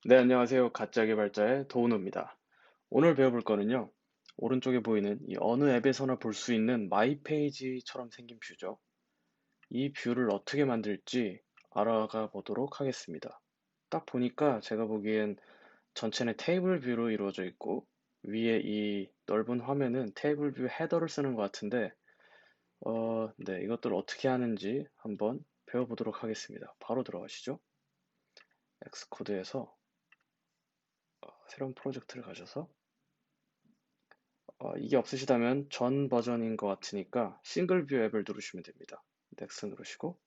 네, 안녕하세요. 가짜 개발자의 도우노입니다. 오늘 배워볼 거는요, 오른쪽에 보이는 이 어느 앱에서나 볼 수 있는 마이 페이지처럼 생긴 뷰죠. 이 뷰를 어떻게 만들지 알아가 보도록 하겠습니다. 딱 보니까 제가 보기엔 전체는 테이블 뷰로 이루어져 있고, 위에 이 넓은 화면은 테이블 뷰 헤더를 쓰는 것 같은데, 네, 이것들을 어떻게 하는지 한번 배워보도록 하겠습니다. 바로 들어가시죠. 엑스코드에서 새로운 프로젝트를 가셔서 이게 없으시다면 전 버전인 것 같으니까 싱글 뷰 앱을 누르시면 됩니다. 넥스 누르시고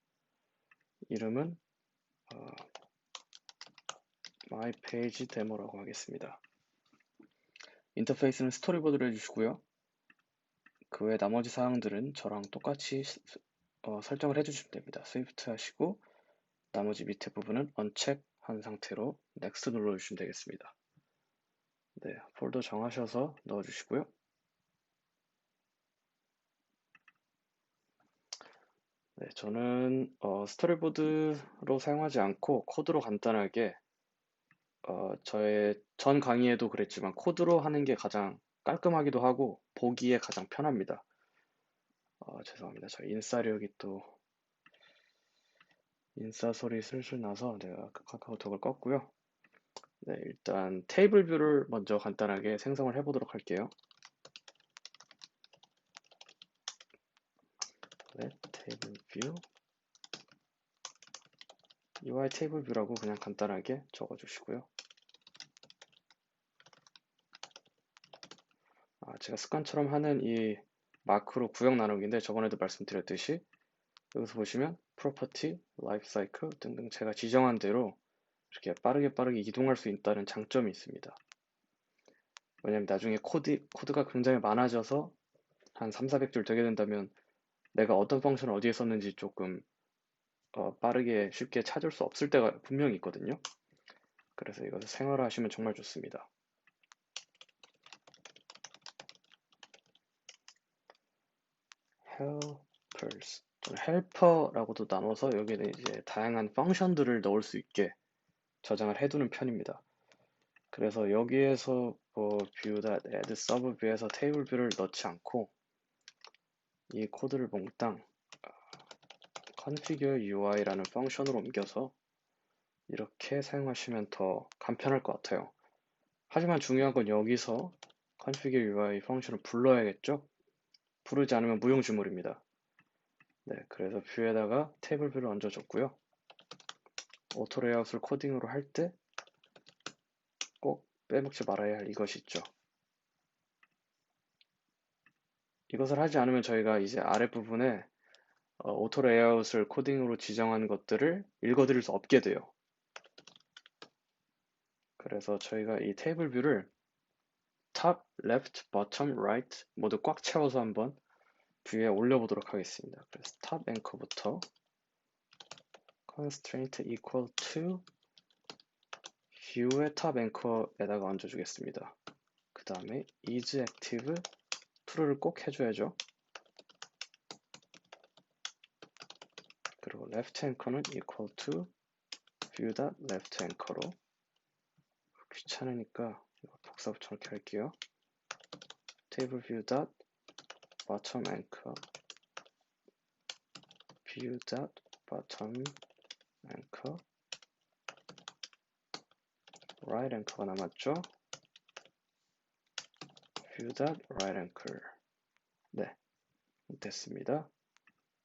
이름은 어, My Page Demo라고 하겠습니다. 인터페이스는 스토리보드를 해주시고요. 그 외 나머지 사항들은 저랑 똑같이 설정을 해주시면 됩니다. 스위프트 하시고 나머지 밑에 부분은 언책 한 상태로 넥스트 눌러주시면 되겠습니다. 네, 폴더 정하셔서 넣어주시고요. 네, 저는 스토리보드로 사용하지 않고 코드로 간단하게 저의 전 강의에도 그랬지만 코드로 하는 게 가장 깔끔하기도 하고 보기에 가장 편합니다. 죄송합니다. 저 인싸력이 또 인싸 소리 슬슬 나서 내가 그 카카오톡을 껐고요. 네, 일단 테이블 뷰를 먼저 간단하게 생성을 해보도록 할게요. 네, 테이블 뷰 UI 테이블 뷰라고 그냥 간단하게 적어주시고요. 제가 습관처럼 하는 이 마크로 구역 나누기인데 저번에도 말씀드렸듯이 여기서 보시면 프로퍼티, 라이프 사이클 등등 제가 지정한 대로 이렇게 빠르게 빠르게 이동할 수 있다는 장점이 있습니다. 왜냐면 나중에 코드가 굉장히 많아져서 한 3, 400줄 되게 된다면 내가 어떤 펑션을 어디에 썼는지 조금 빠르게 쉽게 찾을 수 없을 때가 분명히 있거든요. 그래서 이것을 생활화하시면 정말 좋습니다. helpers 저는 헬퍼라고도 나눠서 여기는 이제 다양한 펑션들을 넣을 수 있게 저장을 해두는 편입니다. 그래서 여기에서 뭐 view.add sub 뷰에서 테이블 뷰를 넣지 않고 이 코드를 몽땅 configure UI라는 펑션으로 옮겨서 이렇게 사용하시면 더 간편할 것 같아요. 하지만 중요한 건 여기서 configure UI 펑션을 불러야겠죠? 부르지 않으면 무용지물입니다. 네, 그래서 뷰에다가 테이블 뷰를 얹어줬고요. 오토 레이아웃을 코딩으로 할 때 꼭 빼먹지 말아야 할 이것이 있죠. 이것을 하지 않으면 저희가 이제 아랫부분에 오토 레이아웃을 코딩으로 지정한 것들을 읽어드릴 수 없게 돼요. 그래서 저희가 이 테이블 뷰를 top, left, bottom, right 모두 꽉 채워서 한번 뷰에 올려보도록 하겠습니다. 그래서 top 앵커부터 constraint equal to view의 top 앵커에다가 얹어주겠습니다. 그 다음에 is active true를 꼭 해줘야죠. 그리고 left 앵커는 equal to view.left 앵커로 귀찮으니까 복사 붙여넣기 할게요. table view.bottom anchor view.bottom anchor right anchor가 남았죠. view.right anchor 네, 됐습니다.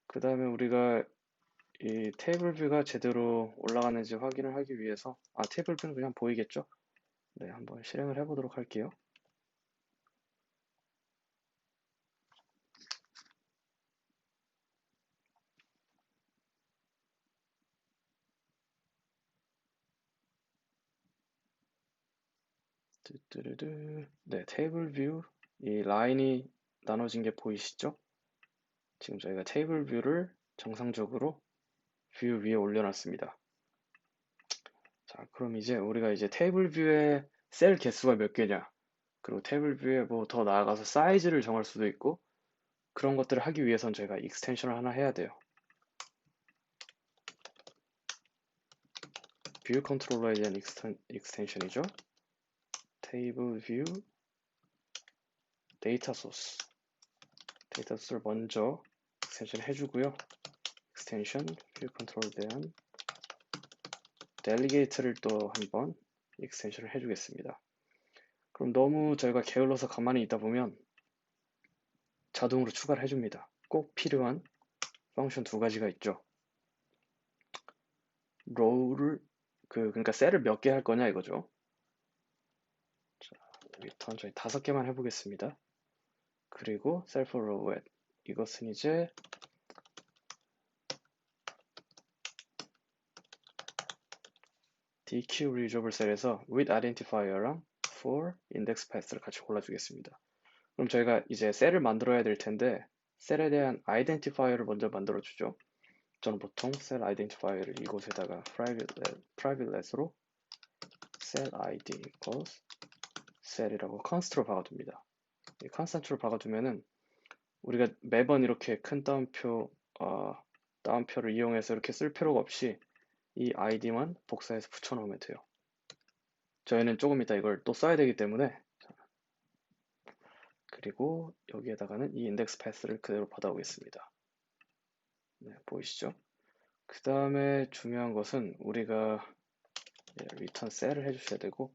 그 다음에 우리가 이 테이블 뷰가 제대로 올라가는지 확인을 하기 위해서 테이블 뷰는 그냥 보이겠죠? 네, 한번 실행을 해보도록 할게요. 네, 테이블 뷰 이 라인이 나눠진 게 보이시죠? 지금 저희가 테이블 뷰를 정상적으로 뷰 위에 올려놨습니다. 자, 그럼 이제 우리가 이제 테이블 뷰의 셀 개수가 몇 개냐, 그리고 테이블 뷰에 뭐 더 나아가서 사이즈를 정할 수도 있고 그런 것들을 하기 위해선 저희가 익스텐션을 하나 해야 돼요. 뷰 컨트롤러에 대한 익스텐션이죠. 테이블 뷰 데이터 소스를 먼저 익스텐션 해주고요. 익스텐션 뷰 컨트롤에 대한 델리게이트를 또 한번 익스텐션을 해주겠습니다. 그럼 너무 저희가 게을러서 가만히 있다 보면 자동으로 추가를 해줍니다. 꼭 필요한 펑션 두 가지가 있죠. row를 그러니까 셀을 몇 개 할 거냐 이거죠. 자, 리턴 저희 5개만 해보겠습니다. 그리고 self row at 이것은 이제 DQ reusable 셀에서 with identifier랑 for index path를 같이 골라주겠습니다. 그럼 저희가 이제 셀을 만들어야 될 텐데 셀에 대한 identifier를 먼저 만들어주죠. 저는 보통 셀 identifier를 이곳에다가 privatelet으로 cell id equals 셀이라고 const로 박아둡니다. 이 constant로 박아두면은 우리가 매번 이렇게 큰 따옴표를 이용해서 이렇게 쓸 필요가 없이 이 id만 복사해서 붙여놓으면 돼요. 저희는 조금 이따 이걸 또 써야 되기 때문에 그리고 여기에다가는 이 인덱스 패스를 그대로 받아오겠습니다. 네, 보이시죠? 그 다음에 중요한 것은 우리가 return 셀을 해주셔야 되고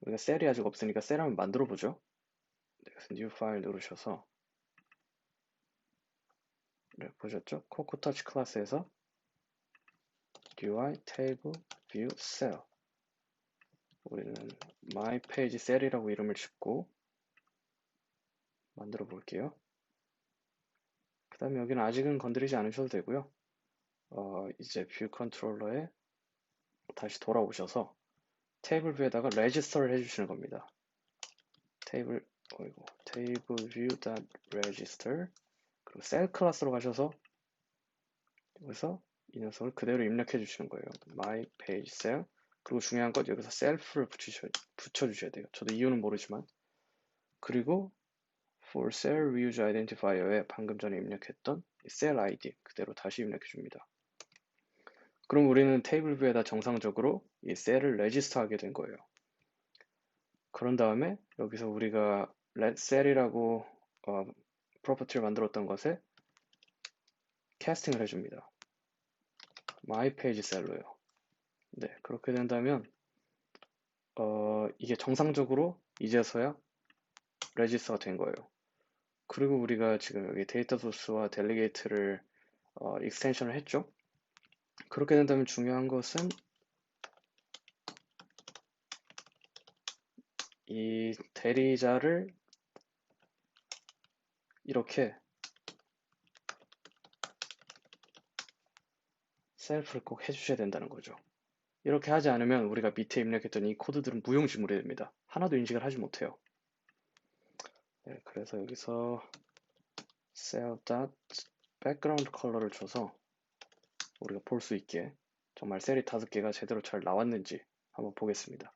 우리가 셀이 아직 없으니까 셀 한번 만들어 보죠. 네, 그래서 new 파일 누르셔서 네, 보셨죠? 코코터치 클래스에서 UI table view cell 우리는 my page cell이라고 이름을 짓고 만들어 볼게요. 그 다음에 여기는 아직은 건드리지 않으셔도 되고요. 이제 뷰 컨트롤러에 다시 돌아오셔서 테이블 뷰에다가 레지스터를 해주시는 겁니다. 테이블 view.register 그리고 셀 클래스로 가셔서 여기서 이 녀석을 그대로 입력해 주시는 거예요. my page cell 그리고 중요한 건 여기서 self를 붙여주셔야 돼요. 저도 이유는 모르지만 그리고 for cell reuse identifier에 방금 전에 입력했던 cell ID 그대로 다시 입력해 줍니다. 그럼 우리는 테이블 뷰에다 정상적으로 이 셀을 레지스터 하게 된 거예요. 그런 다음에 여기서 우리가 셀이라고 프로퍼티를 만들었던 것에 캐스팅을 해줍니다. my page 셀로요. 네, 그렇게 된다면 이게 정상적으로 이제서야 레지스터가 된 거예요. 그리고 우리가 지금 여기 데이터 소스와 델리게이트를 익스텐션을 했죠. 그렇게 된다면 중요한 것은 이 대리자를 이렇게 셀프를 꼭 해주셔야 된다는 거죠. 이렇게 하지 않으면 우리가 밑에 입력했던 이 코드들은 무용지물이 됩니다. 하나도 인식을 하지 못해요. 네, 그래서 여기서 cell.background color를 줘서 우리가 볼 수 있게 정말 셀이 5개가 제대로 잘 나왔는지 한번 보겠습니다.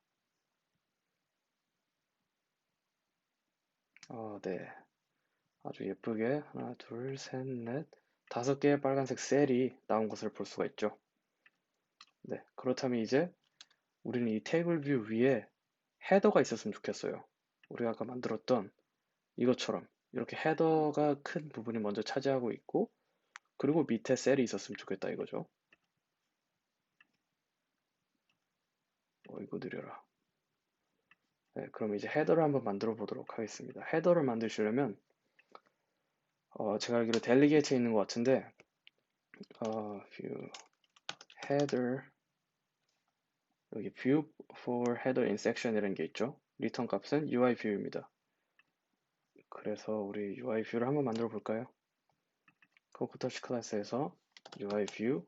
네. 아주 예쁘게 하나, 둘, 셋, 넷, 5개의 빨간색 셀이 나온 것을 볼 수가 있죠. 네, 그렇다면 이제 우리는 이 테이블 뷰 위에 헤더가 있었으면 좋겠어요. 우리가 아까 만들었던 이것처럼 이렇게 헤더가 큰 부분이 먼저 차지하고 있고 그리고 밑에 셀이 있었으면 좋겠다 이거죠. 이거 느려라. 네, 그럼 이제 헤더를 한번 만들어 보도록 하겠습니다. 헤더를 만드시려면 제가 알기로 델리게이트에 있는 것 같은데 view header 여기 view for header in section 이라는 게 있죠. 리턴 값은 UI view입니다. 그래서 우리 UI view를 한번 만들어 볼까요? 코코터치 클래스에서 UI view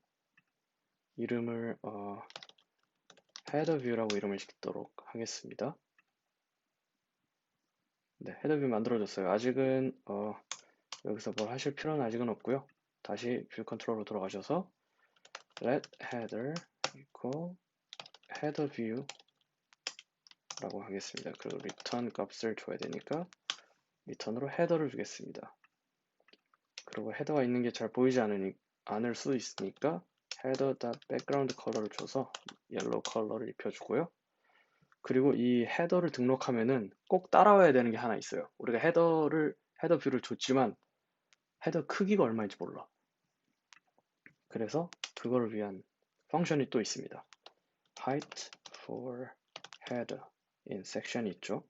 이름을 header view라고 이름을 짓도록 하겠습니다. 네, 헤더 뷰 만들어졌어요. 아직은 여기서 뭘 하실 필요는 아직은 없고요. 다시 뷰 컨트롤로 돌아가셔서 let header equal header view 라고 하겠습니다. 그리고 return 값을 줘야 되니까 return으로 헤더를 주겠습니다. 그리고 헤더가 있는 게 잘 보이지 않을 수 있으니까 header.background 컬러를 줘서 옐로우 컬러를 입혀주고요. 그리고 이 헤더를 등록하면은 꼭 따라와야 되는 게 하나 있어요. 우리가 헤더 뷰를 줬지만 헤더 크기가 얼마인지 몰라. 그래서 그거를 위한 펑션이 또 있습니다. height for header in section이 있죠.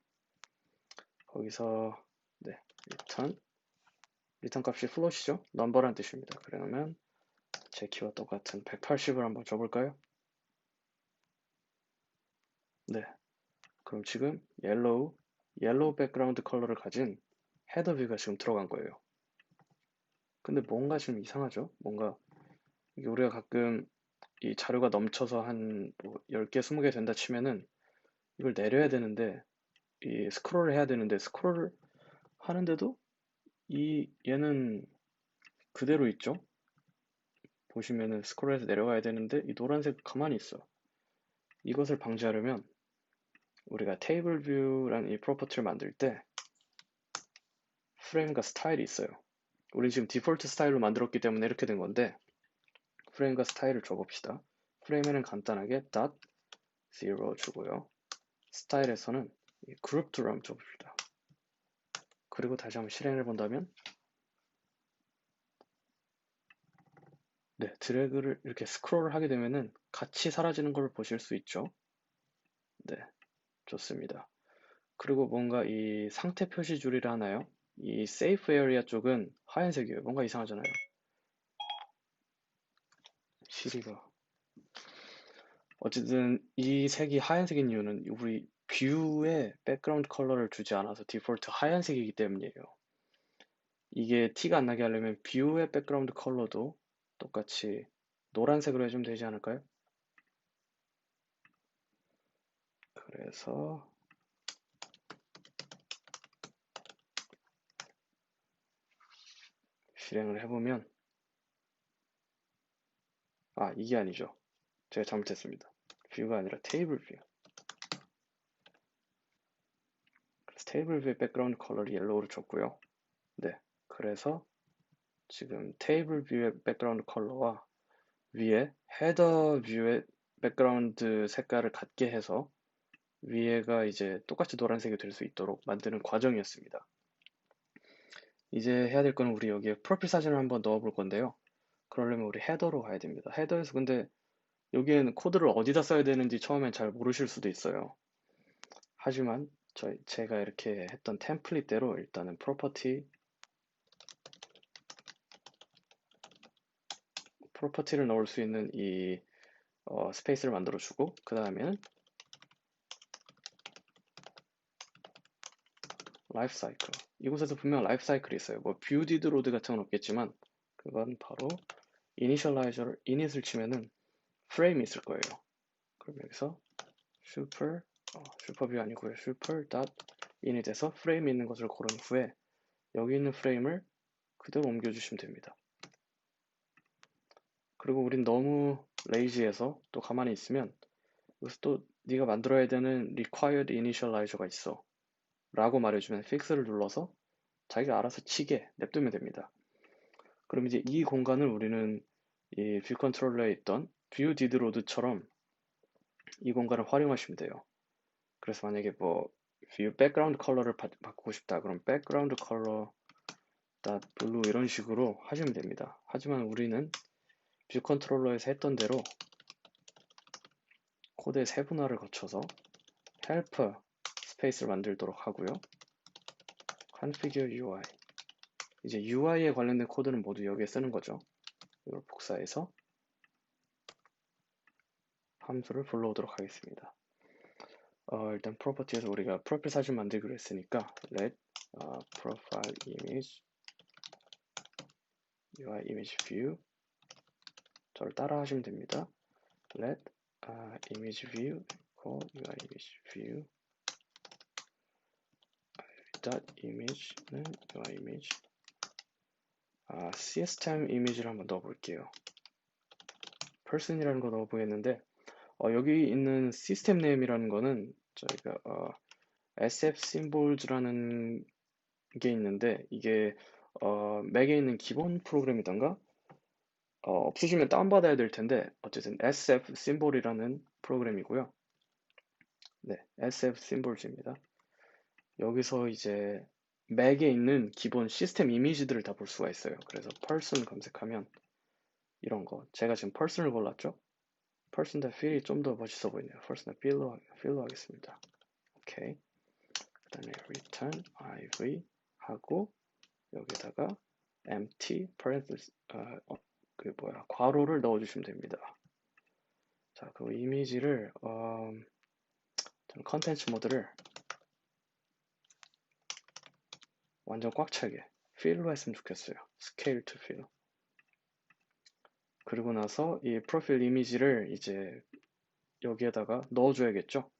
거기서 네, 리턴 값이 플롯이죠. 넘버란 뜻입니다. 그러면 제 키와 똑같은 180을 한번 줘볼까요? 네, 그럼 지금 옐로우 백그라운드 컬러를 가진 헤더 뷰가 지금 들어간 거예요. 근데 뭔가 지금 이상하죠? 뭔가 이게 우리가 가끔 이 자료가 넘쳐서 한뭐 10개, 20개 된다 치면은 이걸 내려야 되는데 이 스크롤을 해야 되는데 스크롤을 하는데도 얘는 그대로 있죠? 보시면은 스크롤해서 내려가야 되는데 이 노란색 가만히 있어. 이것을 방지하려면 우리가 테이블 뷰라는 이 프로퍼티를 만들 때 프레임과 스타일이 있어요. 우리 지금 디폴트 스타일로 만들었기 때문에 이렇게 된 건데 프레임과 스타일을 줘봅시다. 프레임에는 간단하게 .0 주고요. 스타일에서는 그룹 툴을 한번 줘봅시다. 그리고 다시 한번 실행을 본다면 네, 드래그를 이렇게 스크롤을 하게 되면은 같이 사라지는 걸 보실 수 있죠. 네, 좋습니다. 그리고 뭔가 이 상태 표시 줄이라 하나요? 이 safe area 쪽은 하얀색이에요. 뭔가 이상하잖아요. 시리가 어쨌든 이 색이 하얀색인 이유는 우리 뷰에 백그라운드 컬러를 주지 않아서 디폴트 하얀색이기 때문이에요. 이게 티가 안 나게 하려면 뷰의 백그라운드 컬러도 똑같이 노란색으로 해주면 되지 않을까요? 그래서 실행을 해보면 이게 아니죠. 제가 잘못했습니다. 뷰가 아니라 테이블 뷰. 그래서 테이블 뷰의 백그라운드 컬러를 옐로우로 줬고요. 네, 그래서 지금 테이블 뷰의 백그라운드 컬러와 위에 헤더 뷰의 백그라운드 색깔을 같게 해서 위에가 이제 똑같이 노란색이 될 수 있도록 만드는 과정이었습니다. 이제 해야 될 거는 우리 여기에 프로필 사진을 한번 넣어 볼 건데요. 그러려면 우리 헤더로 가야 됩니다. 헤더에서 근데 여기에는 코드를 어디다 써야 되는지 처음엔 잘 모르실 수도 있어요. 하지만 제가 이렇게 했던 템플릿대로 일단은 프로퍼티를 넣을 수 있는 이 스페이스를 만들어 주고 그 다음에는 라이프 사이클. 이곳에서 분명 라이프 사이클이 있어요. 뭐 뷰 디드 로드 같은 건 없겠지만 그건 바로 이니셜라이저를 이닛을 치면은 프레임이 있을 거예요. 그럼 여기서 슈퍼뷰 아니고요. 슈퍼 닷 init에서 프레임이 있는 것을 고른 후에 여기 있는 프레임을 그대로 옮겨주시면 됩니다. 그리고 우린 너무 레이지해서 또 가만히 있으면 여기서 또 네가 만들어야 되는 required initialize가 있어 라고 말해주면 픽스를 눌러서 자기가 알아서 치게 냅두면 됩니다. 그럼 이제 이 공간을 우리는 이 뷰 컨트롤러에 있던 뷰 디드 로드처럼 이 공간을 활용하시면 돼요. 그래서 만약에 뭐 뷰 백그라운드 컬러를 바꾸고 싶다 그럼 백그라운드 컬러 블루 이런 식으로 하시면 됩니다. 하지만 우리는 뷰 컨트롤러에서 했던 대로 코드의 세분화를 거쳐서 help 스페이스를 만들도록 하고요. configure UI 이제 UI에 관련된 코드는 모두 여기에 쓰는 거죠. 이걸 복사해서 함수를 불러오도록 하겠습니다. 일단 프로퍼티에서 우리가 프로필 사진 만들기로 했으니까 let profile image UI image view 저를 따라 하시면 됩니다. let image view call UI image view dot image는 UI image CSTM 이미지를 한번 넣어볼게요. person이라는 거 넣어보겠는데 여기 있는 시스템 네임이라는 거는 저희가 SF symbols라는 게 있는데 이게 맥에 있는 기본 프로그램이던가 없으시면 다운받아야 될 텐데 어쨌든 SF 심볼이라는 프로그램이고요. 네, SF 심볼즈입니다. 여기서 이제 맥에 있는 기본 시스템 이미지들을 다 볼 수가 있어요. 그래서 person 검색하면 이런 거 제가 지금 person을 골랐죠? person 대 feel이 좀 더 멋있어 보이네요. person 대 feel로 하겠습니다. 오케이. 그 다음에 return iv 하고 여기다가 empty parentheses 괄호를 넣어주시면 됩니다. 자, 그 이미지를 저는 컨텐츠 모드를 완전 꽉 차게 fill로 했으면 좋겠어요. scale to fill. 그리고 나서 이 프로필 이미지를 이제 여기에다가 넣어줘야겠죠.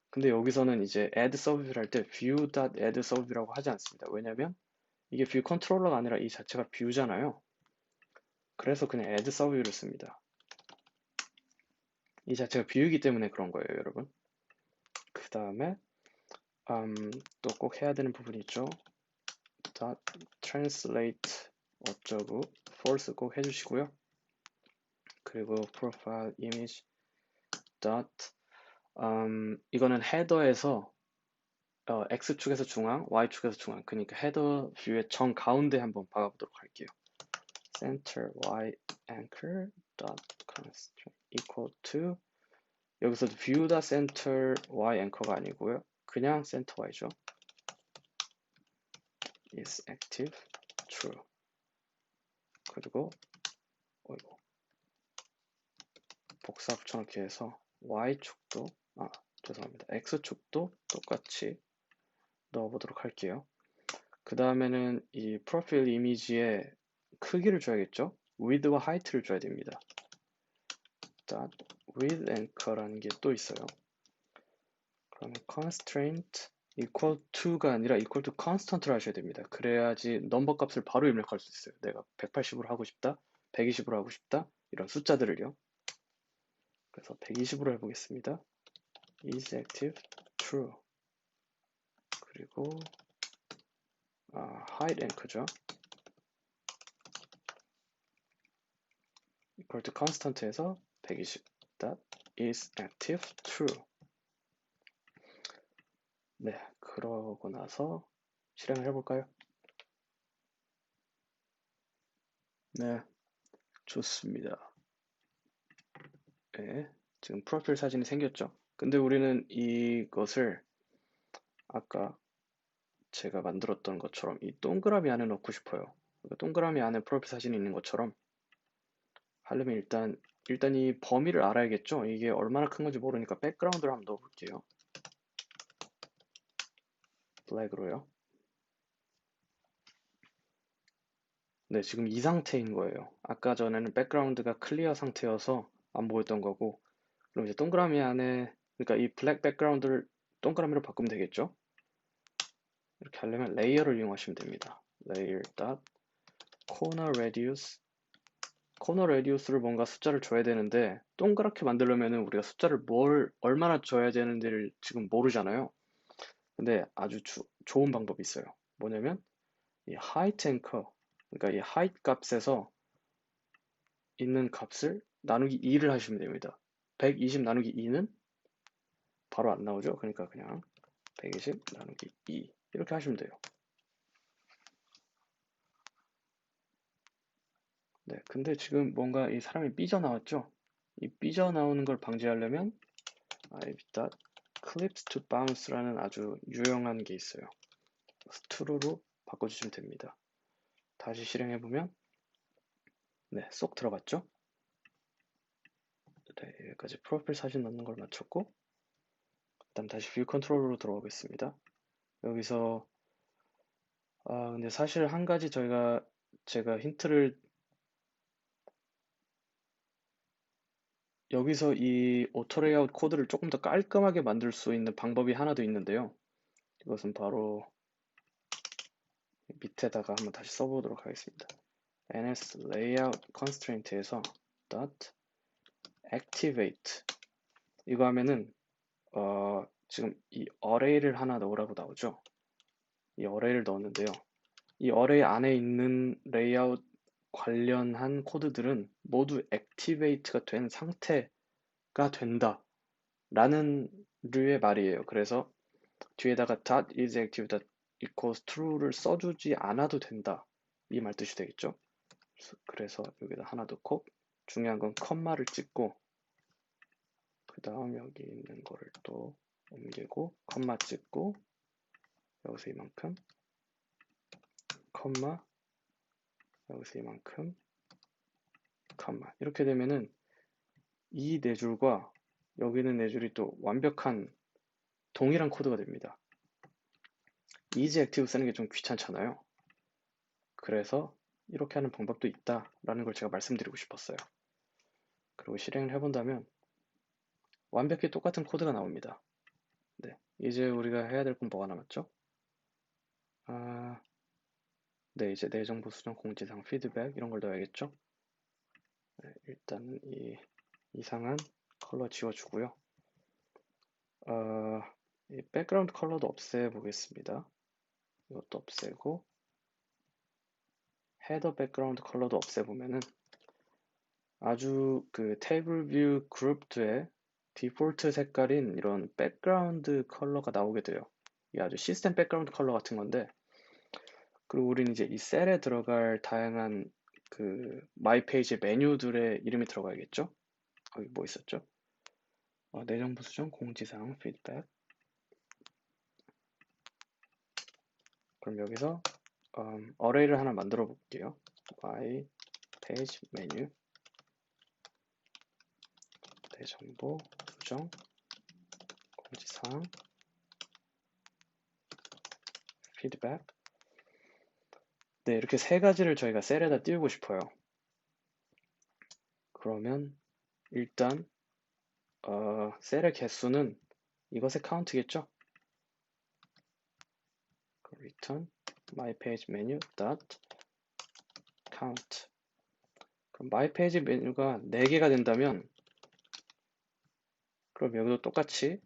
근데 여기서는 이제 add survey를 할 때 view.add survey라고 하지 않습니다. 왜냐면 이게 뷰 컨트롤러가 아니라 이 자체가 뷰잖아요. 그래서 그냥 add survey를 씁니다. 이 자체가 뷰이기 때문에 그런 거예요, 여러분. 그 다음에 또 꼭 해야 되는 부분이 있죠. translate 어쩌고 false 꼭 해주시고요. 그리고 profile image 이거는 헤더에서 X축에서 중앙, Y축에서 중앙. 그러니까 헤더 뷰의 정 가운데 한번 박아보도록 할게요. center Y anchor dot constraint equal to 여기서 view the center Y anchor가 아니고요. 그냥 center Y죠. is active true. 그리고 복사 붙여넣기 해서 Y축도 죄송합니다. X축도 똑같이 넣어보도록 할게요. 그 다음에는 이 프로필 이미지에 크기를 줘야겠죠? width와 height를 줘야 됩니다. width anchor라는 게 또 있어요. 그러면 constraint equal to가 아니라 equal to constant를 하셔야 됩니다. 그래야지 넘버 값을 바로 입력할 수 있어요. 내가 180으로 하고 싶다, 120으로 하고 싶다, 이런 숫자들을요. 그래서 120으로 해보겠습니다. is active true. 그리고 height anchor죠. equal to constant에서 120. that is active true. 네, 그러고 나서 실행을 해볼까요? 네, 좋습니다. 네, 지금 프로필 사진이 생겼죠? 근데 우리는 이것을 아까 제가 만들었던 것처럼 이 동그라미 안에 넣고 싶어요. 그러니까 동그라미 안에 프로필 사진이 있는 것처럼 하려면 일단 이 범위를 알아야겠죠? 이게 얼마나 큰 건지 모르니까 백그라운드를 한번 넣어볼게요. 블랙으로요. 네, 지금 이 상태인 거예요. 아까 전에는 백그라운드가 클리어 상태여서 안 보였던 거고, 그럼 이제 동그라미 안에, 그러니까 이 블랙 백그라운드를 동그라미로 바꾸면 되겠죠? 이렇게 하려면 레이어를 이용하시면 됩니다. layer dot corner radius 코너 레디우스를 뭔가 숫자를 줘야 되는데 동그랗게 만들려면 우리가 숫자를 얼마나 줘야 되는지를 지금 모르잖아요. 근데 아주 좋은 방법이 있어요. 뭐냐면 이 height anchor, 그러니까 이 height 값에서 있는 값을 나누기 2를 하시면 됩니다. 120 나누기 2는 바로 안 나오죠. 그러니까 그냥 120 나누기 2 이렇게 하시면 돼요. 네, 근데 지금 뭔가 이 사람이 삐져나왔죠? 이 삐져나오는 걸 방지하려면 ipdot clips to bounce라는 아주 유용한 게 있어요. true로 바꿔주시면 됩니다. 다시 실행해보면 네, 쏙 들어갔죠? 네, 여기까지 프로필 사진 넣는 걸 마쳤고 그 다음 다시 뷰 컨트롤러로 들어오겠습니다. 여기서 근데 사실 한 가지 제가 힌트를 여기서 이 오토 레이아웃 코드를 조금 더 깔끔하게 만들 수 있는 방법이 하나 더 있는데요. 이것은 바로 밑에다가 한번 다시 써보도록 하겠습니다. ns layout constraint에서 dot activate 이거 하면은 지금 이 array를 하나 넣으라고 나오죠. 이 array를 넣었는데요. 이 array 안에 있는 레이아웃 관련한 코드들은 모두 액티베이트가 된 상태가 된다 라는 류의 말이에요. 그래서 뒤에다가 .is active equals true를 써주지 않아도 된다. 이 말 뜻이 되겠죠. 그래서 여기다 하나 넣고 중요한 건 컴마를 찍고 그 다음 여기 있는 거를 또 옮기고 컴마 찍고 여기서 이만큼 컴마 여기서 이만큼 컴마 이렇게 되면은 이 네 줄과 여기 있는 네 줄이 또 완벽한 동일한 코드가 됩니다. is active 쓰는 게 좀 귀찮잖아요. 그래서 이렇게 하는 방법도 있다라는 걸 제가 말씀드리고 싶었어요. 그리고 실행을 해본다면 완벽히 똑같은 코드가 나옵니다. 네, 이제 우리가 해야 될 건 뭐가 남았죠? 네, 이제 내 정보 수정 공지사항 피드백 이런 걸 넣어야겠죠? 네, 일단 이 이상한 컬러 지워주고요. 이 백그라운드 컬러도 없애보겠습니다. 이것도 없애고 헤더 백그라운드 컬러도 없애보면은 아주 그 테이블 뷰 그룹드의 디폴트 색깔인 이런 백그라운드 컬러가 나오게 돼요. 이게 아주 시스템 백그라운드 컬러 같은 건데, 그리고 우리는 이제 이 셀에 들어갈 다양한 그 마이 페이지 메뉴들의 이름이 들어가야겠죠? 거기 뭐 있었죠? 내 정보 수정 공지사항 피드백. 그럼 여기서 어레이를 하나 만들어 볼게요. 마이 페이지 메뉴 내 정보 수정 공지사항 피드백. 네, 이렇게 세 가지를 저희가 셀에다 띄우고 싶어요. 그러면 일단 셀의 개수는 이것의 카운트겠죠? return myPageMenu dot count. 그럼 myPage 메뉴가 4개가 된다면 그럼 여기도 똑같이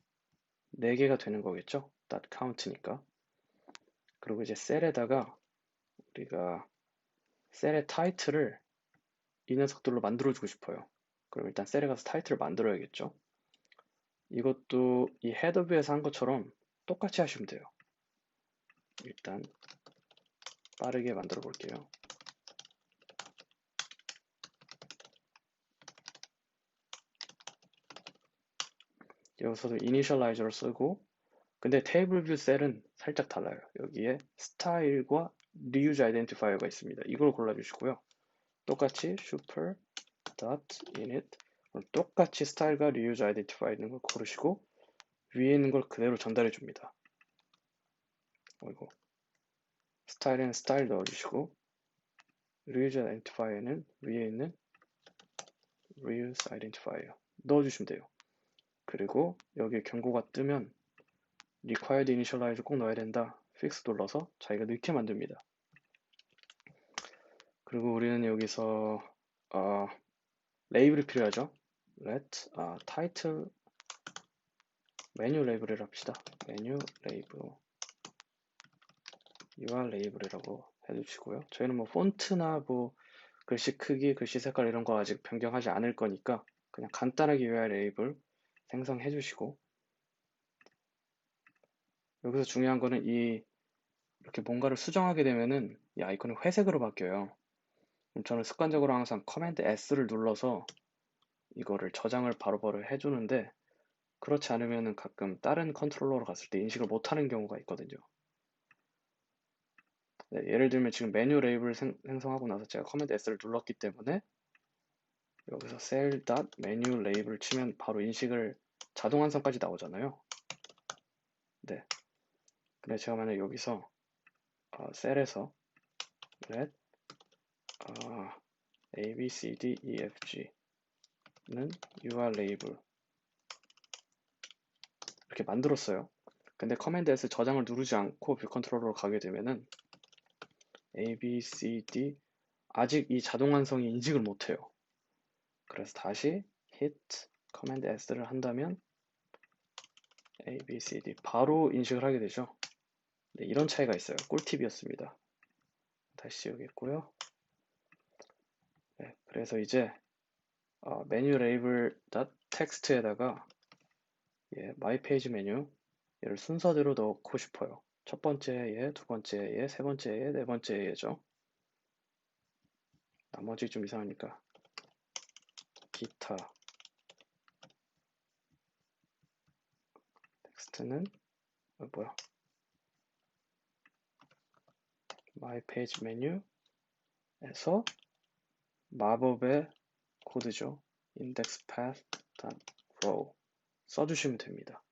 4개가 되는 거겠죠? dot count니까. 그리고 이제 셀에다가 우리가 셀의 타이틀을 이 녀석들로 만들어주고 싶어요. 그럼 일단 셀에 가서 타이틀을 만들어야겠죠? 이것도 이 헤더뷰에서 한 것처럼 똑같이 하시면 돼요. 일단 빠르게 만들어 볼게요. 여기서도 이니셜라이저를 쓰고, 근데 테이블 뷰 셀은 살짝 달라요. 여기에 스타일과 reuse identifier가 있습니다. 이걸 골라주시고요. 똑같이 super dot init 똑같이 스타일과 reuse identifier 있는 걸 고르시고 위에 있는 걸 그대로 전달해 줍니다. 그리고 스타일에는 스타일 넣어주시고 reuse identifier는 위에 있는 reuse identifier 넣어주시면 돼요. 그리고 여기에 경고가 뜨면 required initialize 꼭 넣어야 된다. fix 눌러서 자기가 넣게 만듭니다. 그리고 우리는 여기서 레이블이 필요하죠. let title 메뉴 레이블이라고 합시다. 메뉴 레이블 UR 레이블이라고 해주시고요. 저희는 뭐 폰트나 뭐 글씨 크기, 글씨 색깔 이런 거 아직 변경하지 않을 거니까 그냥 간단하게 UR 레이블 생성해 주시고, 여기서 중요한 거는 이렇게 뭔가를 수정하게 되면은 이 아이콘이 회색으로 바뀌어요. 그럼 저는 습관적으로 항상 커맨드 S를 눌러서 이거를 저장을 바로바로 해주는데, 그렇지 않으면 가끔 다른 컨트롤러로 갔을 때 인식을 못하는 경우가 있거든요. 네, 예를 들면 지금 메뉴 레이블 생성하고 나서 제가 커맨드 S를 눌렀기 때문에 여기서 cell.menu 레이블 치면 바로 인식을 자동 완성까지 나오잖아요. 네. 근데 제가 만약 여기서 셀에서 let a, b, c, d, e, f, g는 UR 레이블 이렇게 만들었어요. 근데 커맨드 S 저장을 누르지 않고 뷰 컨트롤러로 가게 되면은 A, B, C, D 아직 이 자동 완성이 인식을 못해요. 그래서 다시 hit 커맨드 S를 한다면 A, B, C, D 바로 인식을 하게 되죠. 네, 이런 차이가 있어요. 꿀팁이었습니다. 다시 지우겠고요. 네, 그래서 이제 메뉴 레이블 텍스트에다가 마이 페이지 메뉴 얘를 순서대로 넣고 싶어요. 첫 번째 얘, 두 번째 얘, 세 번째 얘, 네 번째 얘죠. 나머지 좀 이상하니까 기타 텍스트는 뭐야? 마이 페이지 메뉴에서 마법의 코드죠. index path row 써주시면 됩니다.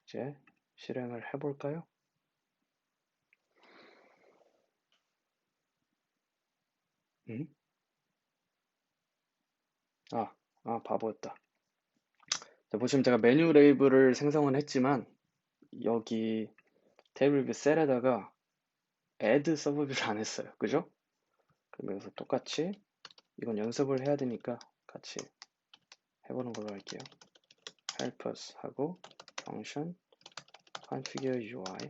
이제 실행을 해볼까요? 바보였다. 자, 보시면 제가 메뉴 레이블을 생성은 했지만 여기 테이블 뷰 셀에다가 add 서브뷰를 안 했어요. 그죠? 그럼 여기서 똑같이 이건 연습을 해야 되니까 같이 해보는 걸로 할게요. help us 하고 function configure UI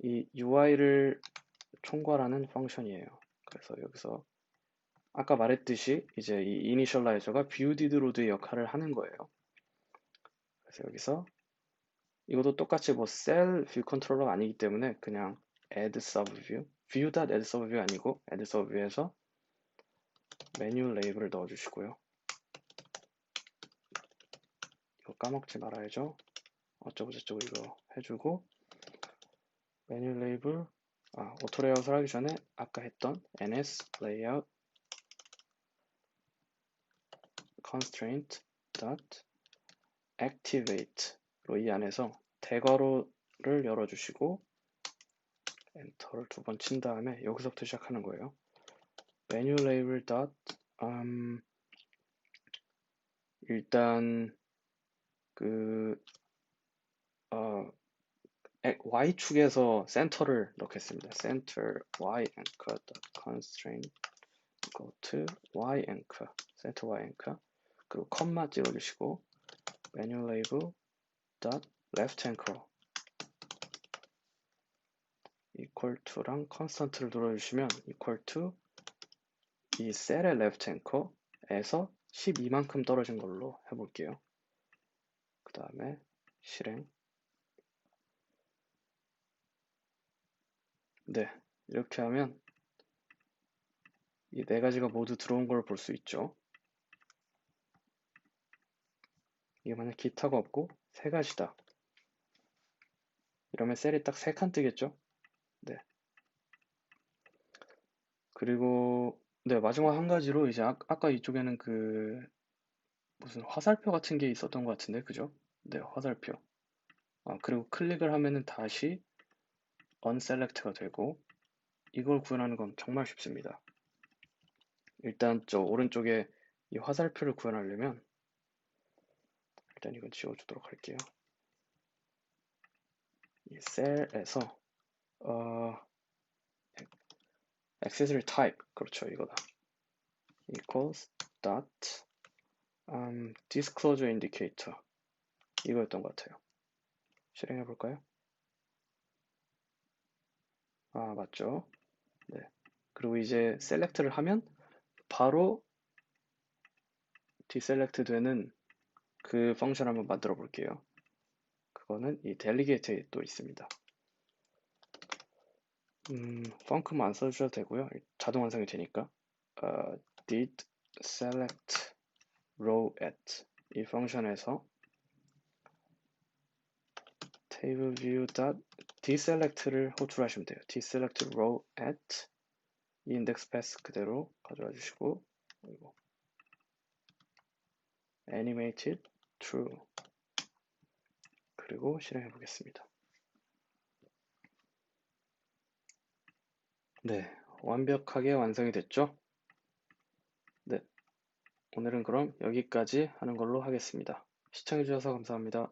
이 UI를 총괄하는 펑션이에요. 그래서 여기서 아까 말했듯이 이제 이 이니셜라이저가 viewDidLoad의 역할을 하는 거예요. 그래서 여기서 이것도 똑같이 뭐 셀 뷰 컨트롤러가 아니기 때문에 그냥 add subview view.add subview 아니고 add subview에서 메뉴 레이블을 넣어주시고요. 이거 까먹지 말아야죠. 어쩌고 저쩌고 이거 해주고 메뉴 레이블 오토 레이아웃을 하기 전에 아까 했던 ns layout constraint dot activate로 이 안에서 대괄호를 열어주시고 엔터를 두 번 친 다음에 여기서부터 시작하는 거예요. 메뉴 레이블 dot 일단 그 y축에서 센터를 넣겠습니다. center y anchor constraint go to y anchor center y anchor 그리고 컴마 찍어주시고 메뉴 레이블 dot left anchor equal to랑 constant를 눌러주시면 equal to 이 셀의 left anchor에서 12만큼 떨어진 걸로 해볼게요. 그 다음에 실행. 네, 이렇게 하면 이 네 가지가 모두 들어온 걸 볼 수 있죠. 이게 만약 기타가 없고 세 가지다. 이러면 셀이 딱 세 칸 뜨겠죠? 네. 그리고 네, 마지막 한 가지로 이제 아까 이쪽에는 그 무슨 화살표 같은 게 있었던 것 같은데, 그죠? 네, 화살표. 그리고 클릭을 하면은 다시 unselect가 되고 이걸 구현하는 건 정말 쉽습니다. 일단 저 오른쪽에 이 화살표를 구현하려면 일단 이건 지워주도록 할게요. 이 셀에서 accessory type 그렇죠 이거다. equals dot disclosure indicator 이거였던 것 같아요. 실행해 볼까요? 맞죠? 네. 그리고 이제 select를 하면 바로 deselect 되는 그 펑션 한번 만들어 볼게요. 그거는 이 delegate에 또 있습니다. 펑크만 안 써주셔도 되고요. 자동 완성이 되니까 did select row at 이 펑션에서 table view deselect를 호출하시면 돼요. deselect row at 이 index path 그대로 가져와 주시고 그리고 animated true 그리고 실행해 보겠습니다. 네, 완벽하게 완성이 됐죠? 네, 오늘은 그럼 여기까지 하는 걸로 하겠습니다. 시청해주셔서 감사합니다.